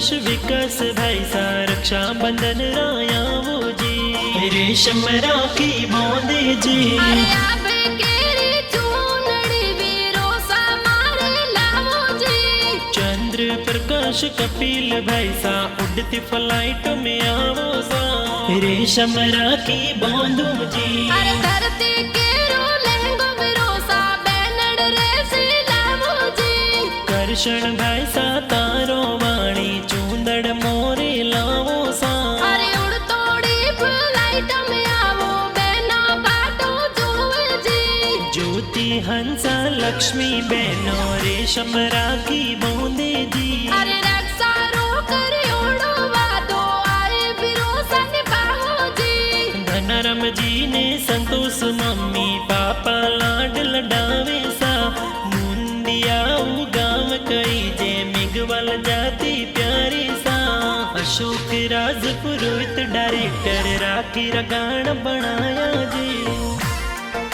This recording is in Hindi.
प्रकाश विकास भाई सा रक्षा बंधन राया वो जी रेशम राखी बोंदे जी अरे आप केरी चूनड़ी वीरो समारे लावो जी चंद्र प्रकाश कपिल भाई सा उड़ती फ्लाइट में आवो सा रेशम राखी बोंदू जी अरे धरती केरो लहंगो वीरो सा बैनड़ रेसी लावो जी करशन भाई सा तारो वाणी चूंदड़ मोरे लावो सा अरे उड़ तोड़ी फ्लाइट में आवो बेना बाटो जोवे जी ज्योति हंसा लक्ष्मी बहनो रेशम राखी बोंदे जी अरे रक्षा रो करे ओड़ो वादो आए वीरो सन बाहो जी धनरम जी ने संतोष मम्मी पापा लाड लडावे सा मुंडिया गांव कई जे मिगवल जाती प्यारी सा अशोक राज पुरोहित डायरेक्टर राखी रगान बनाया जी।